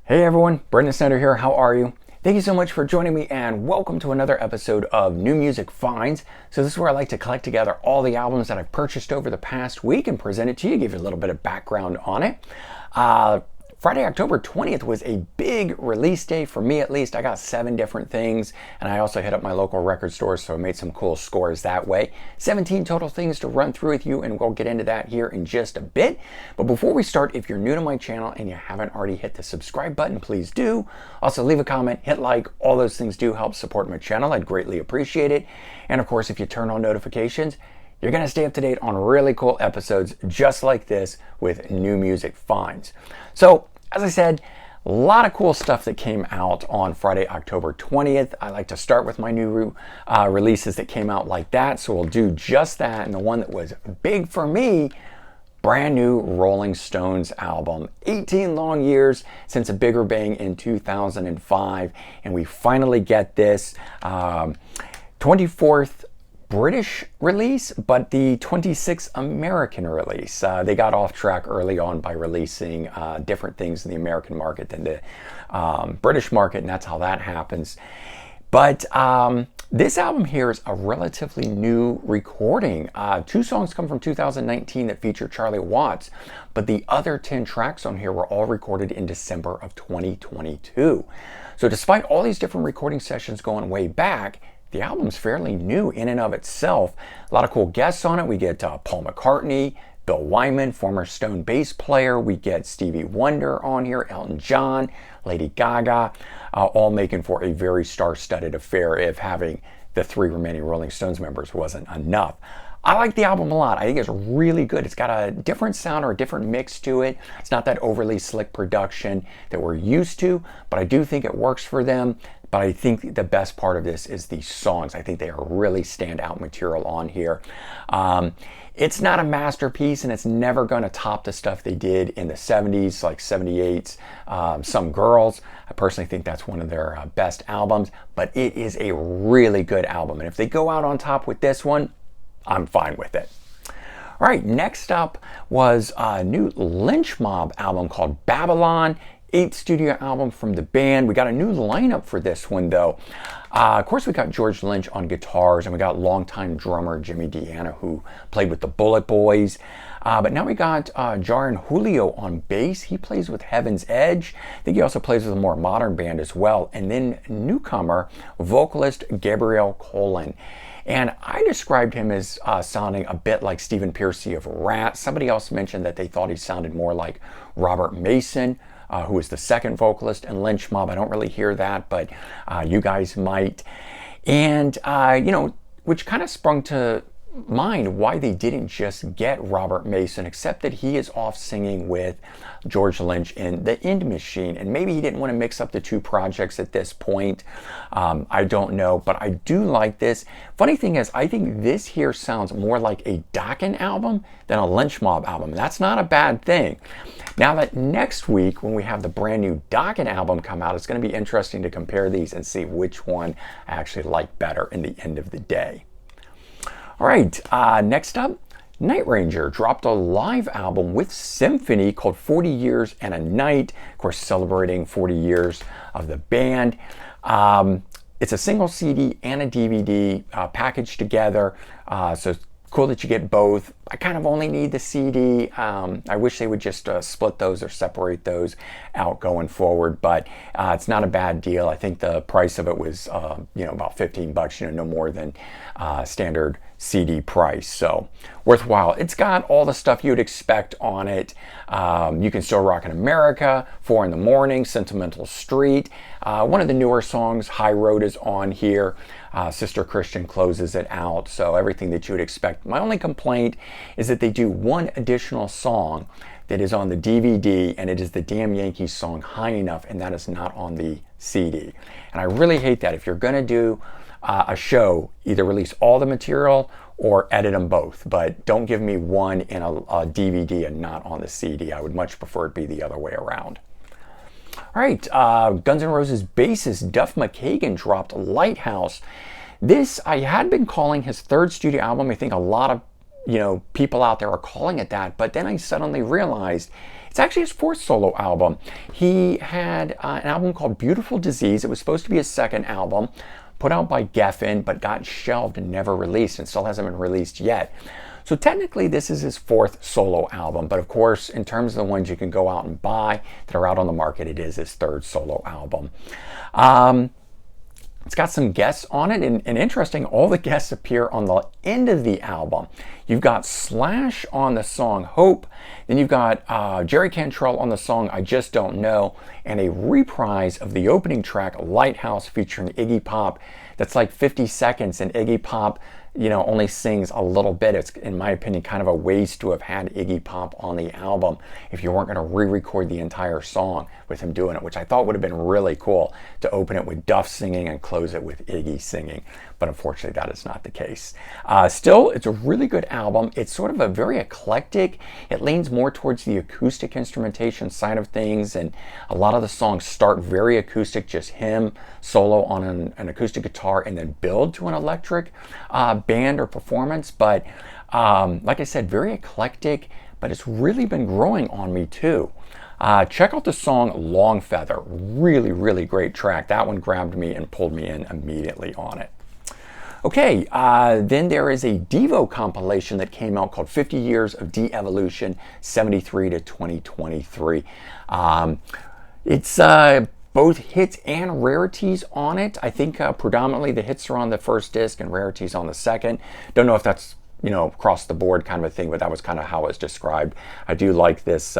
Hey everyone, Brendan Snyder here. How are you? Thank you so much for joining me and welcome to another episode of New Music Finds. So this is where I like to collect together all the albums that I've purchased over the past week and present it to you, give you a little bit of background on it. Friday, October 20th was a big release day for me, at least. I got 7 different things, and I also hit up my local record store, so I made some cool scores that way. 17 total things to run through with you, and we'll get into that here in just a bit. But before we start, if you're new to my channel and you haven't already hit the subscribe button, please do. Also, leave a comment, hit like. All those things do help support my channel. I'd greatly appreciate it. And of course, if you turn on notifications, you're going to stay up to date on really cool episodes just like this with New Music Finds. So, as I said, a lot of cool stuff that came out on Friday, October 20th. I like to start with my new releases that came out like that, so we'll do just that. And the one that was big for me, brand new Rolling Stones album. 18 long years since a bigger bang in 2005, and we finally get this 24th British release, but the 26th American release. They got off track early on by releasing different things in the American market than the British market, and that's how that happens. But this album here is a relatively new recording. 2 songs come from 2019 that feature Charlie Watts, but the other 10 tracks on here were all recorded in December of 2022. So despite all these different recording sessions going way back, the album's fairly new in and of itself. A lot of cool guests on it. We get Paul McCartney, Bill Wyman, former Stone bass player. We get Stevie Wonder on here, Elton John, Lady Gaga, all making for a very star-studded affair if having the 3 remaining Rolling Stones members wasn't enough. I like the album a lot. I think it's really good. It's got a different sound or a different mix to it. It's not that overly slick production that we're used to, but I do think it works for them. But I think the best part of this is the songs. I think they are really standout material on here. It's not a masterpiece, and it's never going to top the stuff they did in the 70s, like 78's Some Girls. I personally think that's one of their best albums, but it is a really good album. And if they go out on top with this one, I'm fine with it. All right, next up was a new Lynch Mob album called Babylon. 8th studio album from the band. We got a new lineup for this one though. Of course, we got George Lynch on guitars, and we got longtime drummer Jimmy Deanna, who played with the Bullet Boys. But now we got Jaron Julio on bass. He plays with Heaven's Edge. I think he also plays with a more modern band as well. And then newcomer vocalist Gabriel Colin. And I described him as sounding a bit like Stephen Pearcy of Rat. Somebody else mentioned that they thought he sounded more like Robert Mason, who was the second vocalist in Lynch Mob. I don't really hear that, but you guys might. And, which kind of sprung to mind why they didn't just get Robert Mason, except that he is off singing with George Lynch in The End Machine, and maybe he didn't want to mix up the 2 projects at this point. I don't know, but I do like this. Funny thing is, I think this here sounds more like a Dokken album than a Lynch Mob album. That's not a bad thing. Now that next week, when we have the brand new Dokken album come out, it's going to be interesting to compare these and see which one I actually like better in the end of the day. All right, next up, Night Ranger dropped a live album with Symphony called 40 Years and a Night, of course celebrating 40 years of the band. It's a single CD and a DVD packaged together, so it's cool that you get both. I kind of only need the CD. I wish they would just split those or separate those out going forward, but it's not a bad deal. I think the price of it was about $15, no more than standard CD price, so worthwhile. It's got all the stuff you'd expect on it. You Can Still Rock in America, 4 in the Morning, Sentimental Street. One of the newer songs, High Road, is on here. Sister Christian closes it out, so everything that you would expect. My only complaint is that they do one additional song that is on the DVD, and it is the Damn Yankees song High Enough, and that is not on the CD. And I really hate that. If you're going to do a show, either release all the material or edit them both, but don't give me one in a DVD and not on the CD. I would much prefer it be the other way around. All right, Guns N' Roses bassist Duff McKagan dropped Lighthouse. This I had been calling his 3rd studio album. I think a lot of people out there are calling it that, but then I suddenly realized it's actually his fourth solo album. He had an album called Beautiful Disease. It was supposed to be his second album, put out by Geffen, but got shelved and never released, and still hasn't been released yet. So technically this is his fourth solo album, but of course in terms of the ones you can go out and buy that are out on the market, it is his third solo album. It's got some guests on it, and interesting, all the guests appear on the end of the album. You've got Slash on the song Hope, then you've got Jerry Cantrell on the song I Just Don't Know, and a reprise of the opening track Lighthouse featuring Iggy Pop that's like 50 seconds, and Iggy Pop only sings a little bit. It's, in my opinion, kind of a waste to have had Iggy Pop on the album if you weren't going to re-record the entire song with him doing it, which I thought would have been really cool to open it with Duff singing and close it with Iggy singing. But unfortunately, that is not the case. Still, it's a really good album. It's sort of a very eclectic. It leans more towards the acoustic instrumentation side of things, and a lot of the songs start very acoustic, just him solo on an acoustic guitar, and then build to an electric band or performance. But like I said, very eclectic, but it's really been growing on me too. Check out the song Long Feather. Really, really great track. That one grabbed me and pulled me in immediately on it. Okay, then there is a Devo compilation that came out called 50 Years of De-Evolution, 73 to 2023. It's both hits and rarities on it. I think predominantly the hits are on the first disc and rarities on the second. Don't know if that's across the board kind of a thing, but that was kind of how it was described. I do like this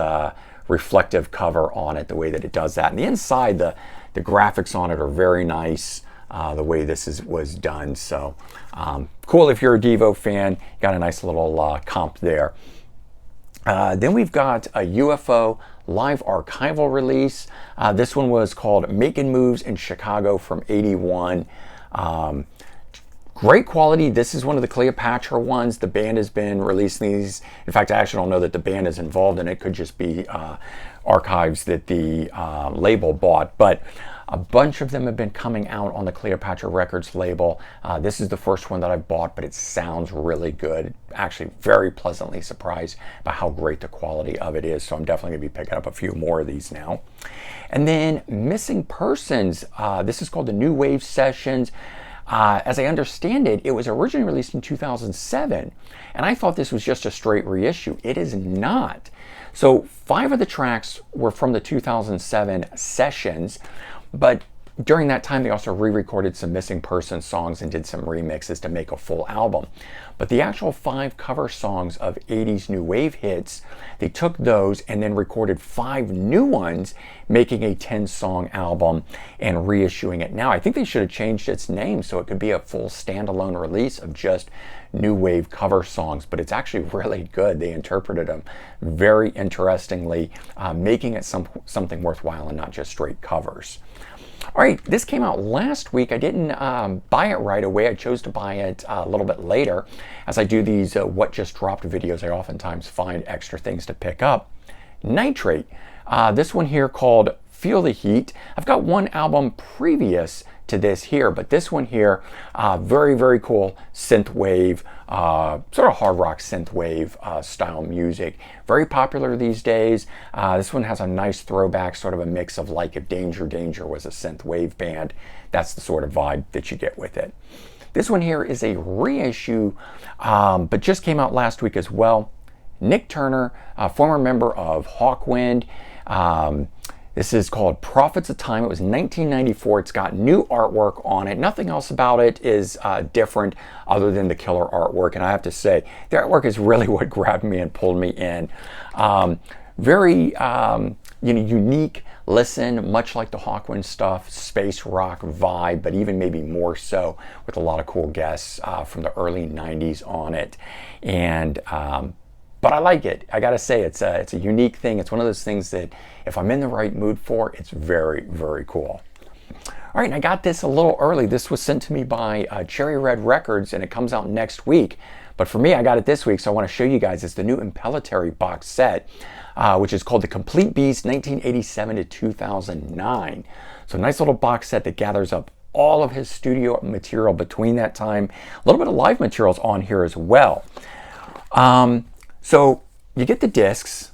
reflective cover on it, the way that it does that. And the inside, the graphics on it are very nice, the way this was done. So cool if you're a Devo fan. Got a nice little comp there. Then we've got a UFO live archival release. This one was called Making Moves in Chicago from '81. Great quality. This is one of the Cleopatra ones. The band has been releasing these. In fact, I actually don't know that the band is involved in it. It could just be archives that the label bought. But a bunch of them have been coming out on the Cleopatra Records label. This is the first one that I bought, but it sounds really good. Actually, very pleasantly surprised by how great the quality of it is. So I'm definitely going to be picking up a few more of these now. And then Missing Persons. This is called the New Wave Sessions. As I understand it, it was originally released in 2007, and I thought this was just a straight reissue. It is not. So 5 of the tracks were from the 2007 sessions, but during that time they also re-recorded some Missing Persons songs and did some remixes to make a full album. But the actual 5 cover songs of 80s new wave hits, they took those and then recorded 5 new ones, making a 10-song album and reissuing it now. I think they should have changed its name so it could be a full standalone release of just new wave cover songs, but it's actually really good. They interpreted them very interestingly, making it something worthwhile and not just straight covers. All right, this came out last week. I didn't buy it right away. I chose to buy it a little bit later. As I do these what just dropped videos, I oftentimes find extra things to pick up. Nitrate. This one here called Feel the Heat. I've got one album previous to this here, but this one here, very, very cool synth wave, sort of hard rock synth wave style music. Very popular these days. This one has a nice throwback, sort of a mix of like if Danger Danger was a synth wave band. That's the sort of vibe that you get with it. This one here is a reissue, but just came out last week as well. Nick Turner, a former member of Hawkwind. This is called Prophets of Time. It was 1994. It's got new artwork on it. Nothing else about it is different other than the killer artwork. And I have to say, the artwork is really what grabbed me and pulled me in. Very unique listen, much like the Hawkwind stuff, space rock vibe, but even maybe more so with a lot of cool guests from the early 90s on it. And but I like it. I gotta say, it's a unique thing. It's one of those things that if I'm in the right mood for, it's very, very cool. All right, and I got this a little early. This was sent to me by Cherry Red Records, and it comes out next week. But for me, I got it this week, so I want to show you guys. It's the new Impellitteri box set, which is called The Complete Beast, 1987 to 2009. So nice little box set that gathers up all of his studio material between that time. A little bit of live materials on here as well. So you get the discs.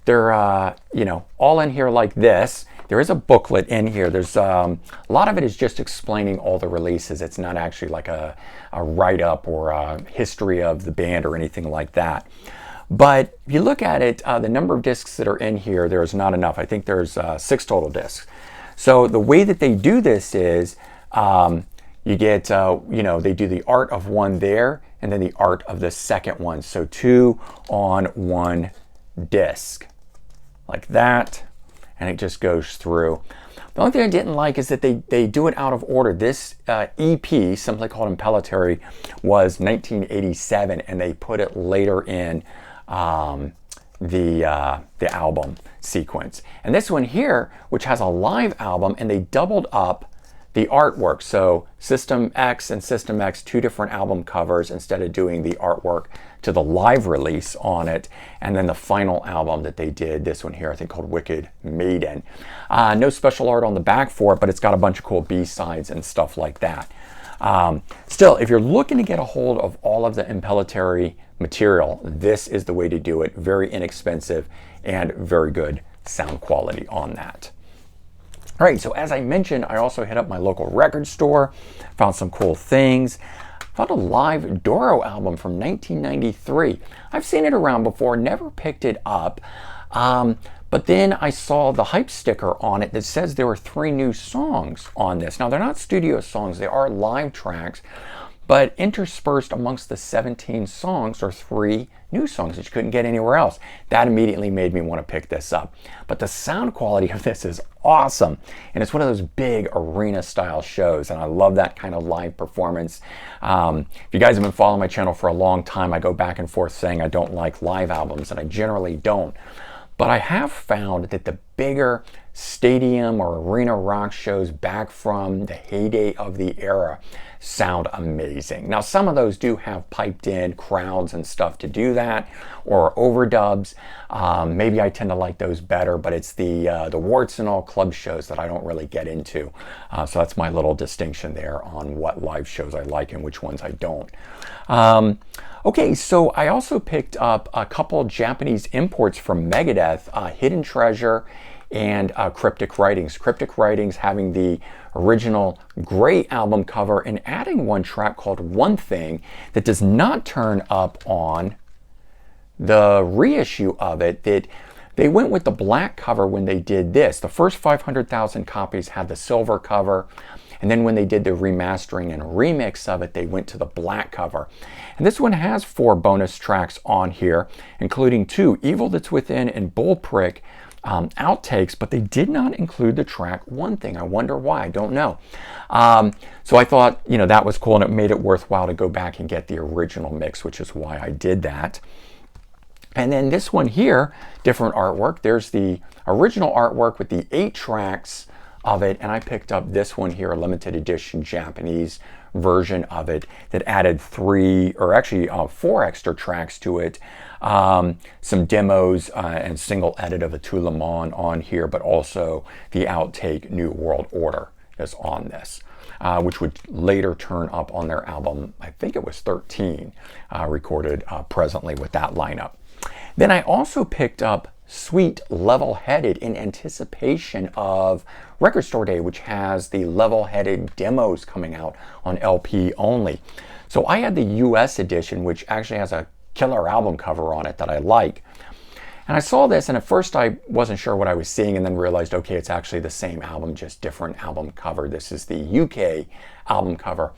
They're, you know, all in here like this. There is a booklet in here. There's a lot of it is just explaining all the releases. It's not actually like a write-up or a history of the band or anything like that. But if you look at it, the number of discs that are in here, there is not enough. I think there's 6 total discs. So the way that they do this is you get, you know, they do the art of one there and then the art of the second one. So 2 on 1 disc like that. And it just goes through. The only thing I didn't like is that they do it out of order. This EP, simply called Impellitteri, was 1987, and they put it later in the album sequence. And this one here, which has a live album, and they doubled up the artwork. So System X and System X, 2 different album covers instead of doing the artwork to the live release on it. And then the final album that they did, this one here, I think called Wicked Maiden. No special art on the back for it, but it's got a bunch of cool B-sides and stuff like that. Still, if you're looking to get a hold of all of the Impellitteri material, this is the way to do it. Very inexpensive and very good sound quality on that. All right, so as I mentioned, I also hit up my local record store, found some cool things. Found a live Doro album from 1993. I've seen it around before, never picked it up. But then I saw the hype sticker on it that says there were 3 new songs on this. Now, they're not studio songs, they are live tracks, but interspersed amongst the 17 songs are 3 new songs that you couldn't get anywhere else. That immediately made me want to pick this up. But the sound quality of this is awesome. And it's one of those big arena style shows. And I love that kind of live performance. If you guys have been following my channel for a long time, I go back and forth saying I don't like live albums, and I generally don't. But I have found that the bigger stadium or arena rock shows back from the heyday of the era sound amazing. Now, some of those do have piped in crowds and stuff to do that, or overdubs. Maybe I tend to like those better, but it's the warts and all club shows that I don't really get into. So that's my little distinction there on what live shows I like and which ones I don't. Okay, so I also picked up a couple Japanese imports from Megadeth, Hidden Treasure and Cryptic Writings. Cryptic Writings having the original gray album cover and adding one track called One Thing that does not turn up on the reissue of it. That they went with the black cover when they did this. The first 500,000 copies had the silver cover. And then when they did the remastering and remix of it, they went to the black cover. And this one has 4 bonus tracks on here, including 2, Evil That's Within and Bullprick outtakes, but they did not include the track One Thing. I wonder why. I don't know. So I thought, you know, that was cool, and it made it worthwhile to go back and get the original mix, which is why I did that. And then this one here, different artwork. There's the original artwork with the 8 tracks of it, and I picked up this one here, a limited edition Japanese version of it that added 3 or actually 4 extra tracks to it, some demos and single edit of a Tulamon on here, but also the outtake New World Order is on this, which would later turn up on their album, I think it was 13, recorded presently with that lineup. Then I also picked up Sweet Level-Headed in anticipation of Record Store Day, which has the Level-Headed demos coming out on LP only. So I had the US edition, which actually has a killer album cover on it that I like. And I saw this, and at first I wasn't sure what I was seeing, and then realized, okay, it's actually the same album, just different album cover. This is the UK album cover.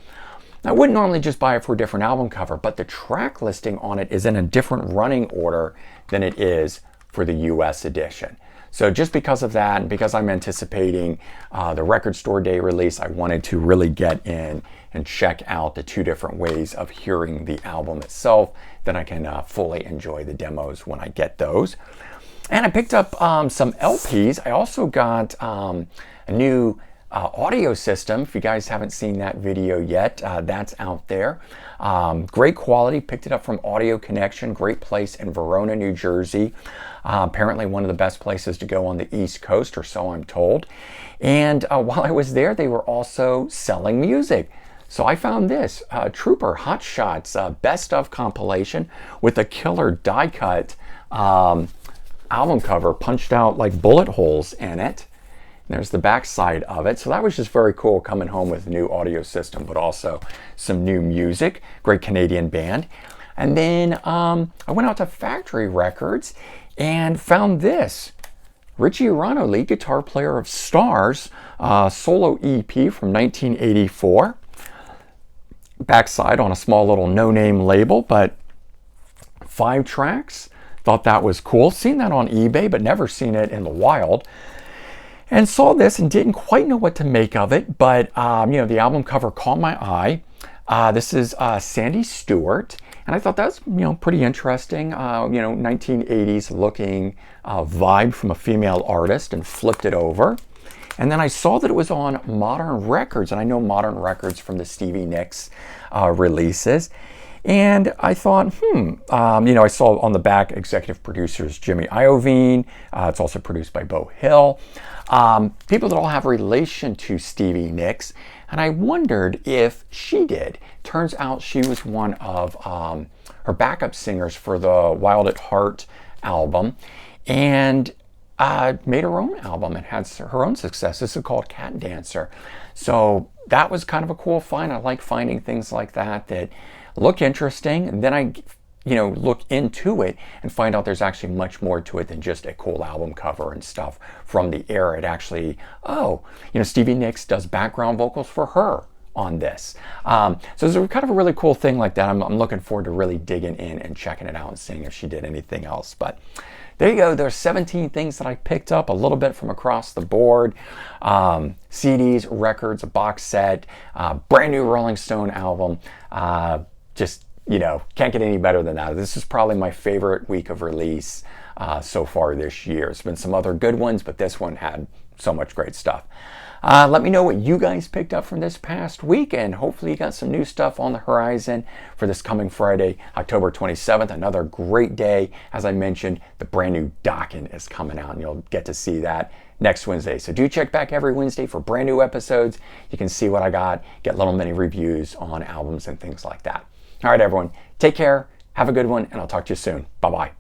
I wouldn't normally just buy it for a different album cover, but the track listing on it is in a different running order than it is for the US edition. So just because of that, and because I'm anticipating the Record Store Day release, I wanted to really get in and check out the 2 different ways of hearing the album itself. Then I can fully enjoy the demos when I get those. And I picked up some LPs. I also got a new audio system. If you guys haven't seen that video yet, that's out there. Great quality. Picked it up from Audio Connection. Great place in Verona, New Jersey. Apparently one of the best places to go on the East Coast, or so I'm told. And while I was there, they were also selling music. So I found this Trooper Hot Shots Best of compilation with a killer die cut album cover punched out like bullet holes in it. And there's the back side of it. So that was just very cool, coming home with a new audio system, but also some new music. Great Canadian band. And then I went out to Factory Records and found this. Richie Urano, lead guitar player of Stars, solo EP from 1984. Backside on a small little no-name label, but 5 tracks. Thought that was cool. Seen that on eBay, but never seen it in the wild. And saw this and didn't quite know what to make of it, but the album cover caught my eye. This is Sandy Stewart, and I thought that's pretty interesting. 1980s looking vibe from a female artist, and flipped it over. And then I saw that it was on Modern Records, and I know Modern Records from the Stevie Nicks releases. And I thought, I saw on the back executive producers Jimmy Iovine. It's also produced by Beau Hill. People that all have relation to Stevie Nicks. And I wondered if she did. Turns out she was one of her backup singers for the Wild at Heart album. And made her own album and had her own success. This is called Cat Dancer. So that was kind of a cool find. I like finding things like that look interesting. And then I look into it and find out there's actually much more to it than just a cool album cover and stuff from the era. It actually, Stevie Nicks does background vocals for her on this. So it's kind of a really cool thing like that. I'm looking forward to really digging in and checking it out and seeing if she did anything else. But there you go. There's 17 things that I picked up, a little bit from across the board. CDs, records, a box set, brand new Rolling Stone album. Can't get any better than that. This is probably my favorite week of release so far this year. There's been some other good ones, but this one had so much great stuff. Let me know what you guys picked up from this past week, and hopefully you got some new stuff on the horizon for this coming Friday, October 27th. Another great day. As I mentioned, the brand new Dokken is coming out, and you'll get to see that next Wednesday. So do check back every Wednesday for brand new episodes. You can see what I got, get little mini reviews on albums and things like that. All right, everyone, take care, have a good one, and I'll talk to you soon. Bye-bye.